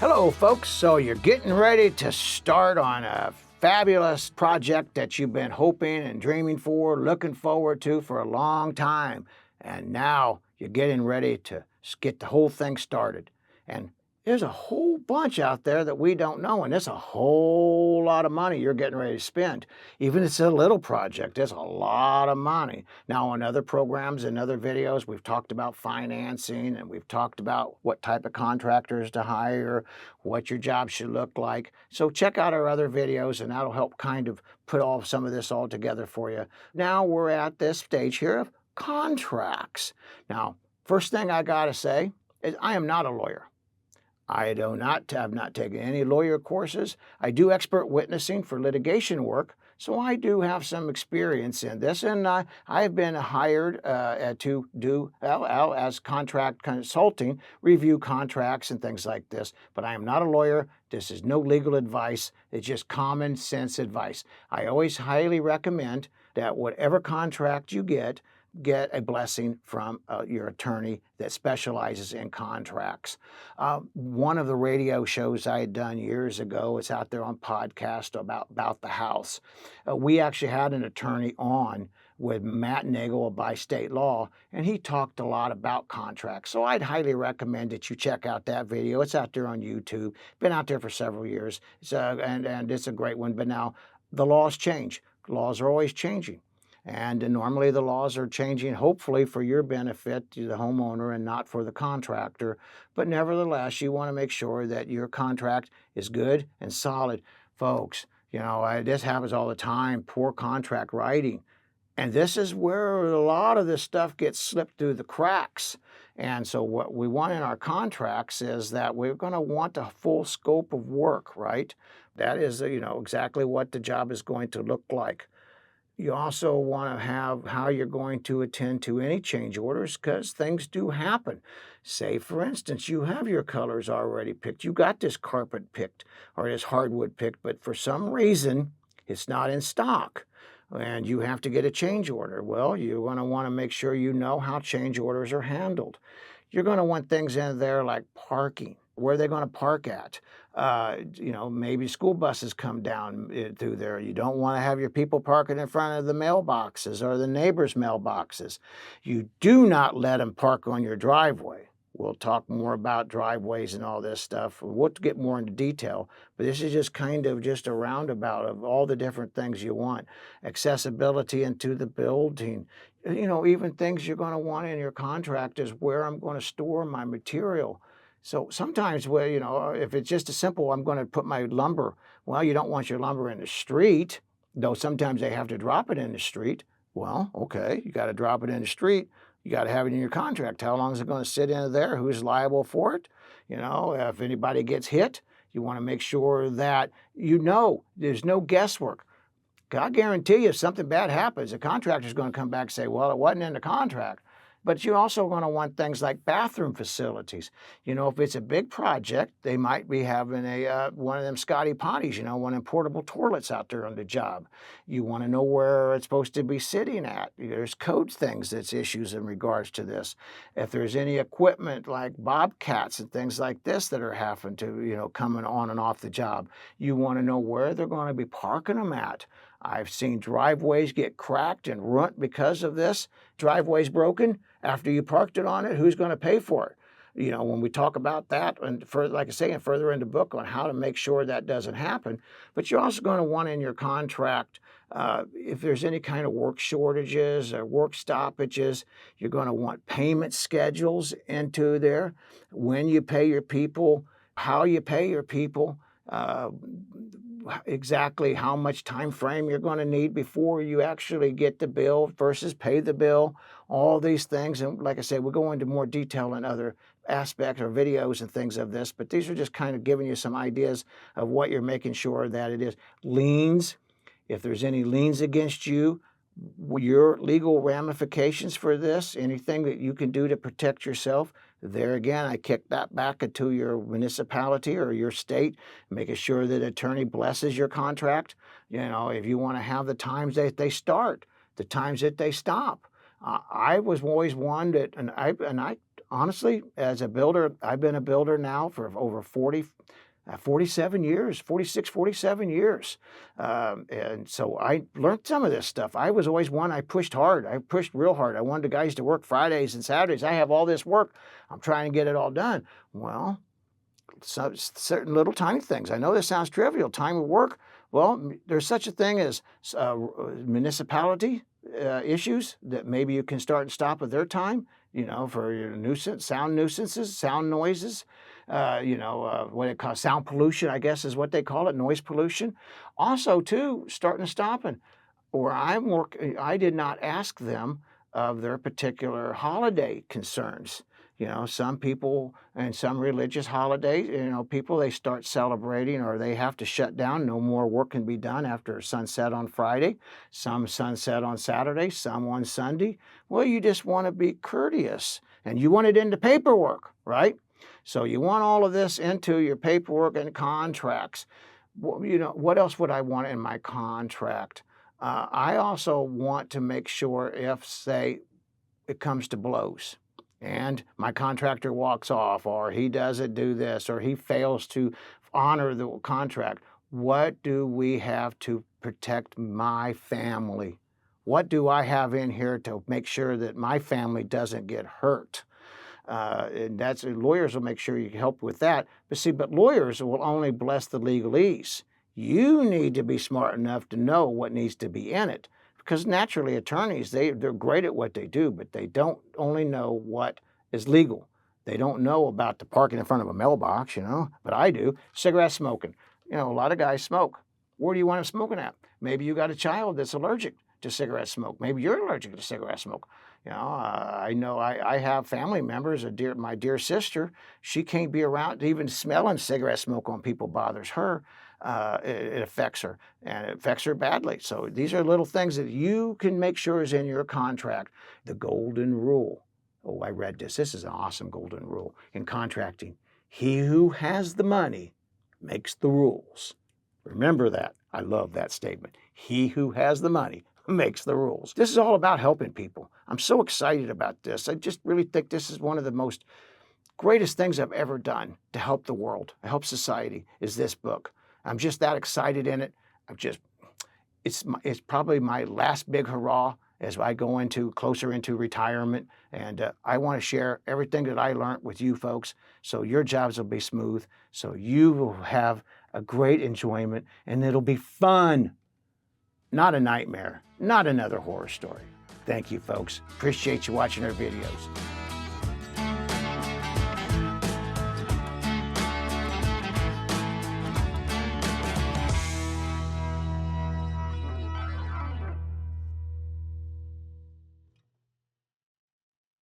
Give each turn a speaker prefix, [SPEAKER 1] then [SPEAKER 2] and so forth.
[SPEAKER 1] Hello, folks. So you're getting ready to start on a fabulous project that you've been hoping and dreaming for, looking forward to for a long time. And now you're getting ready to get the whole thing started. And there's a whole bunch out there that we don't know, and there's a whole lot of money you're getting ready to spend. Even if it's a little project, there's a lot of money. Now, on other programs and other videos, we've talked about financing, and we've talked about what type of contractors to hire, what your job should look like. So check out our other videos, and that'll help kind of put some of this all together for you. Now we're at this stage here of contracts. Now, first thing I got to say is I am not a lawyer. I have not taken any lawyer courses. I do expert witnessing for litigation work, so I do have some experience in this, and I've been hired to do as contract consulting, review contracts and things like this, but I am not a lawyer. This is no legal advice. It's just common sense advice. I always highly recommend that whatever contract you get a blessing from your attorney that specializes in contracts. One of the radio shows I had done years ago, it's out there on podcast about the house. We actually had an attorney on with Matt Nagel by state law, and he talked a lot about contracts. So I'd highly recommend that you check out that video. It's out there on YouTube. Been out there for several years, and it's a great one. But now the laws change. Laws are always changing. And normally the laws are changing, hopefully for your benefit, to the homeowner and not for the contractor. But nevertheless, you want to make sure that your contract is good and solid. Folks, this happens all the time, poor contract writing. And this is where a lot of this stuff gets slipped through the cracks. And so what we want in our contracts is that we're going to want a full scope of work, right? That is, exactly what the job is going to look like. You also want to have how you're going to attend to any change orders, because things do happen. Say, for instance, you have your colors already picked. You got this carpet picked or this hardwood picked, but for some reason it's not in stock and you have to get a change order. Well, you're going to want to make sure you know how change orders are handled. You're going to want things in there like parking. Where are they going to park at? Maybe school buses come down through there. You don't want to have your people parking in front of the mailboxes or the neighbors' mailboxes. You do not let them park on your driveway. We'll talk more about driveways and all this stuff. We'll get more into detail, but this is just kind of just a roundabout of all the different things you want. Accessibility into the building. Even things you're going to want in your contract is where I'm going to store my material. So sometimes, if it's just a simple, I'm going to put my lumber. Well, you don't want your lumber in the street, though sometimes they have to drop it in the street. Well, okay, you got to drop it in the street. You got to have it in your contract. How long is it going to sit in there? Who's liable for it? If anybody gets hit, you want to make sure that there's no guesswork. I guarantee you if something bad happens, the contractor's going to come back and say, well, it wasn't in the contract. But you're also going to want things like bathroom facilities. If it's a big project, they might be having one of them Scotty potties, one of them portable toilets out there on the job. You want to know where it's supposed to be sitting at. There's code things that's issues in regards to this. If there's any equipment like bobcats and things like this that are having to, coming on and off the job, you want to know where they're going to be parking them at. I've seen driveways get cracked and ruined because of this. Driveway's broken. After you parked it on it, who's going to pay for it? When we talk about that, and like I say, and further in the book on how to make sure that doesn't happen. But you're also going to want in your contract, if there's any kind of work shortages or work stoppages, you're going to want payment schedules into there. When you pay your people, how you pay your people, exactly how much time frame you're going to need before you actually get the bill versus pay the bill, all these things. And like I said, we'll go into more detail in other aspects or videos and things of this, but these are just kind of giving you some ideas of what you're making sure that it is. Liens, if there's any liens against you, your legal ramifications for this, anything that you can do to protect yourself. There again, I kick that back into your municipality or your state, making sure that attorney blesses your contract. If you want to have the times that they start, the times that they stop. I was always one that, and I honestly, as a builder, I've been a builder now for over 47 years, 46, 47 years. And so I learned some of this stuff. I was always one, I pushed hard. I pushed real hard. I wanted the guys to work Fridays and Saturdays. I have all this work. I'm trying to get it all done. Well, certain little tiny things. I know this sounds trivial, time of work. Well, there's such a thing as municipality issues that maybe you can start and stop at their time, for your sound nuisances, sound noises, what it calls sound pollution, I guess is what they call it, noise pollution. Also, too, starting and stopping. Where I'm working, I did not ask them of their particular holiday concerns. Some people and some religious holidays, people, they start celebrating or they have to shut down. No more work can be done after sunset on Friday, some sunset on Saturday, some on Sunday. Well, you just want to be courteous and you want it into paperwork, right? So you want all of this into your paperwork and contracts. What else would I want in my contract? I also want to make sure if, say, it comes to blows, and my contractor walks off, or he doesn't do this, or he fails to honor the contract, what do we have to protect my family? What do I have in here to make sure that my family doesn't get hurt? And lawyers will make sure you can help with that. But lawyers will only bless the legalese. You need to be smart enough to know what needs to be in it. Because naturally, attorneys, they're great at what they do, but they don't only know what is legal. They don't know about the parking in front of a mailbox, but I do. Cigarette smoking. A lot of guys smoke. Where do you want them smoking at? Maybe you got a child that's allergic to cigarette smoke. Maybe you're allergic to cigarette smoke. I know I have family members, my dear sister, she can't be around, even smelling cigarette smoke on people bothers her. It affects her, and it affects her badly. So these are little things that you can make sure is in your contract. The golden rule. Oh, I read this. This is an awesome golden rule in contracting. He who has the money makes the rules. Remember that. I love that statement. He who has the money makes the rules. This is all about helping people. I'm so excited about this. I just really think this is one of the most greatest things I've ever done to help the world, to help society, is this book. I'm just that excited in it. It's probably my last big hurrah as I go closer into retirement. And I want to share everything that I learned with you folks, so your jobs will be smooth, so you will have a great enjoyment, and it'll be fun. Not a nightmare, not another horror story. Thank you, folks. Appreciate you watching our videos.